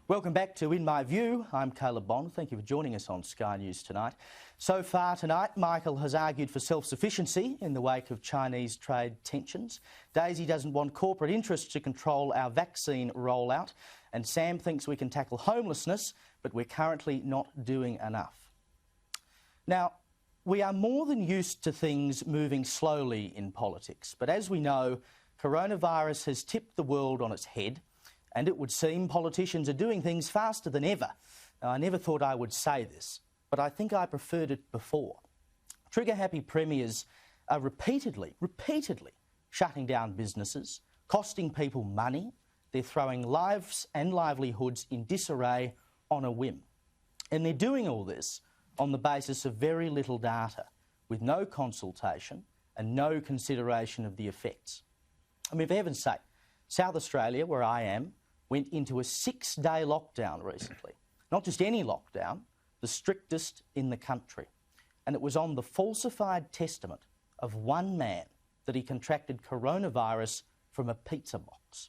Welcome back to In My View. I'm Caleb Bond. Thank you for joining us on Sky News tonight. So far tonight, Michael has argued for self-sufficiency in the wake of Chinese trade tensions. Daisy doesn't want corporate interests to control our vaccine rollout. And Sam thinks we can tackle homelessness, but we're currently not doing enough. Now, we are more than used to things moving slowly in politics. But as we know, coronavirus has tipped the world on its head. And it would seem politicians are doing things faster than ever. Now, I never thought I would say this, but I think I preferred it before. Trigger-happy premiers are repeatedly shutting down businesses, costing people money. They're throwing lives and livelihoods in disarray on a whim. And they're doing all this on the basis of very little data, with no consultation and no consideration of the effects. I mean, for heaven's sake, South Australia, where I am, went into a 6-day lockdown recently. Not just any lockdown, the strictest in the country. And it was on the falsified testament of one man that he contracted coronavirus from a pizza box.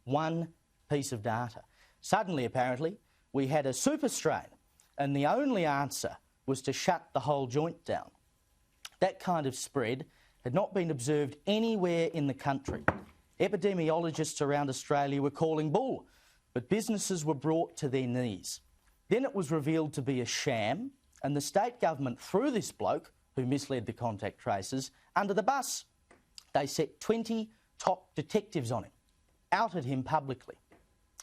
One piece of data. Suddenly, apparently, we had a super strain, and the only answer was to shut the whole joint down. That kind of spread had not been observed anywhere in the country. Epidemiologists around Australia were calling bull, but businesses were brought to their knees. Then it was revealed to be a sham, and the state government threw this bloke, who misled the contact tracers, under the bus. They set 20 top detectives on him, outed him publicly.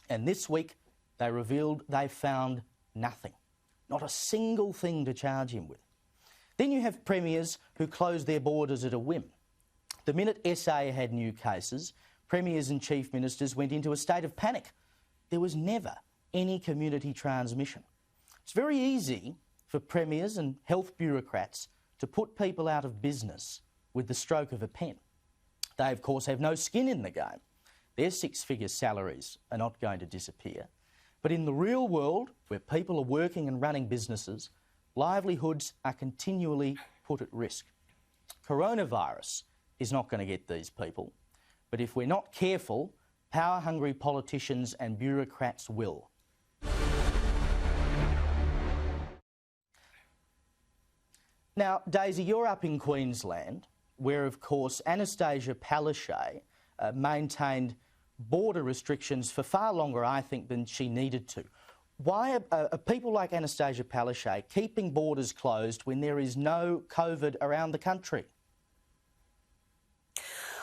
And this week, they revealed they found nothing. Not a single thing to charge him with. Then you have premiers who closed their borders at a whim. The minute SA had new cases, premiers and chief ministers went into a state of panic. There was never any community transmission. It's very easy for premiers and health bureaucrats to put people out of business with the stroke of a pen. They, of course, have no skin in the game. Their 6-figure salaries are not going to disappear. But in the real world, where people are working and running businesses, livelihoods are continually put at risk. Coronavirus is not going to get these people. But if we're not careful, power-hungry politicians and bureaucrats will. Now, Daisy, you're up in Queensland, where, of course, Anastasia Palaszczuk maintained border restrictions for far longer, I think, than she needed to. Why are people like Anastasia Palaszczuk keeping borders closed when there is no COVID around the country?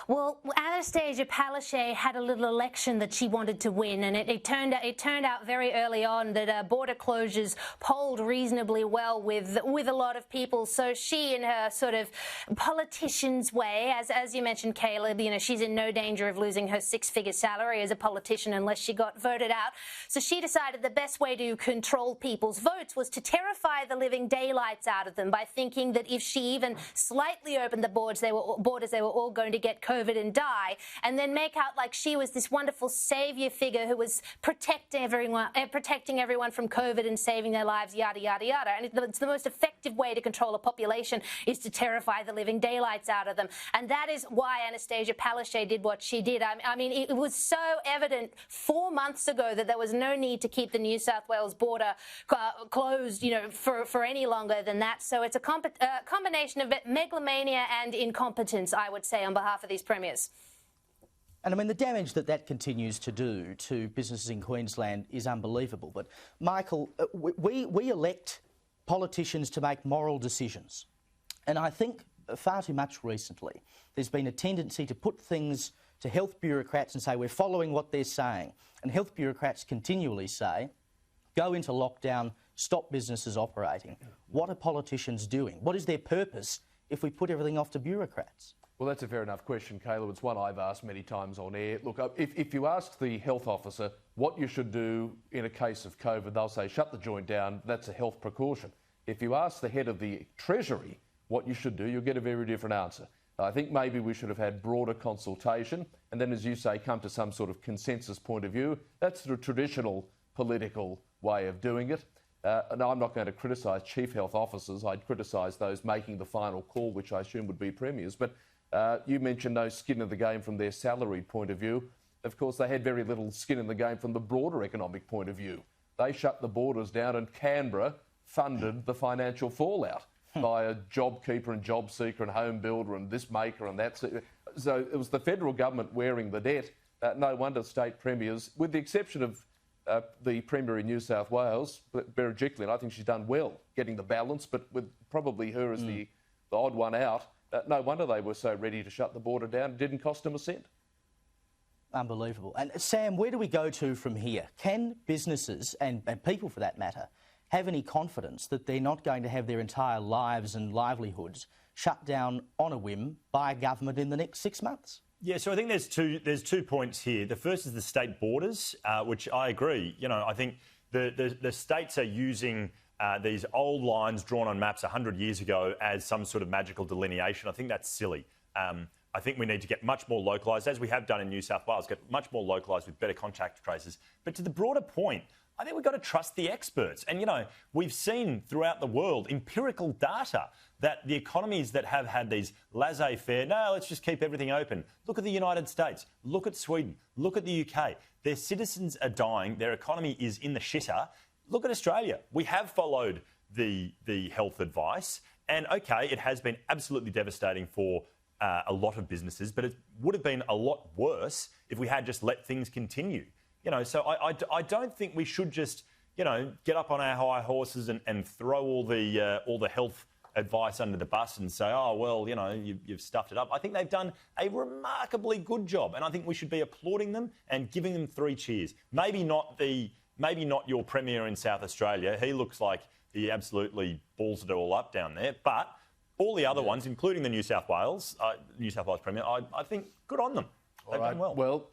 Well, Anastasia Palaszczuk had a little election that she wanted to win, and it turned out very early on that border closures polled reasonably well with a lot of people. So she, in her sort of politician's way, as you mentioned, Caleb, she's in no danger of losing her 6-figure salary as a politician unless she got voted out. So she decided the best way to control people's votes was to terrify the living daylights out of them by thinking that if she even slightly opened the borders, they were all going to get COVID and die, and then make out like she was this wonderful saviour figure who was protecting everyone from COVID and saving their lives, yada, yada, yada. And it's the most effective way to control a population is to terrify the living daylights out of them. And that is why Anastasia Palaszczuk did what she did. I mean, it was so evident 4 months ago that there was no need to keep the New South Wales border closed, for any longer than that. So it's a combination of megalomania and incompetence, I would say, on behalf of these premiers. And I mean, the damage that continues to do to businesses in Queensland is unbelievable. But Michael, we elect politicians to make moral decisions. And I think far too much recently there's been a tendency to put things to health bureaucrats and say we're following what they're saying. And health bureaucrats continually say, go into lockdown, stop businesses operating. What are politicians doing? What is their purpose if we put everything off to bureaucrats? Well, that's a fair enough question, Caleb. It's one I've asked many times on air. Look, if you ask the health officer what you should do in a case of COVID, they'll say, shut the joint down, that's a health precaution. If you ask the head of the Treasury what you should do, you'll get a very different answer. I think maybe we should have had broader consultation and then, as you say, come to some sort of consensus point of view. That's the traditional political way of doing it. And I'm not going to criticise chief health officers. I'd criticise those making the final call, which I assume would be premiers. But you mentioned no skin in the game from their salary point of view. of course, they had very little skin in the game from the broader economic point of view. They shut the borders down and Canberra funded the financial fallout by a JobKeeper and JobSeeker and home builder and this maker and that. So it was the federal government wearing the debt. No wonder state premiers, with the exception of the Premier in New South Wales, Berejiklian, I think she's done well getting the balance, but with probably her as the odd one out, no wonder they were so ready to shut the border down. It didn't cost them a cent. Unbelievable. And Sam, where do we go to from here? Can businesses, and people for that matter, have any confidence that they're not going to have their entire lives and livelihoods shut down on a whim by a government in the next 6 months? Yeah, so I think there's two points here. The first is the state borders, which I agree. You know, I think the states are using these old lines drawn on maps 100 years ago as some sort of magical delineation. I think that's silly. I think we need to get much more localised, as we have done in New South Wales, get much more localised with better contact traces. But to the broader point, I think we've got to trust the experts. And, you know, we've seen throughout the world empirical data that the economies that have had these laissez-faire, no, let's just keep everything open. Look at the United States. Look at Sweden. Look at the UK. Their citizens are dying. Their economy is in the shitter. Look at Australia. We have followed the health advice. And, OK, it has been absolutely devastating for a lot of businesses, but it would have been a lot worse if we had just let things continue. You know, so I don't think we should just, you know, get up on our high horses and throw all the health advice under the bus and say, oh, well, you know, you've stuffed it up. I think they've done a remarkably good job, and I think we should be applauding them and giving them 3 cheers. Maybe not your Premier in South Australia. He looks like he absolutely balls it all up down there, but all the other ones, including the New South Wales Premier, I think good on them. They've done well.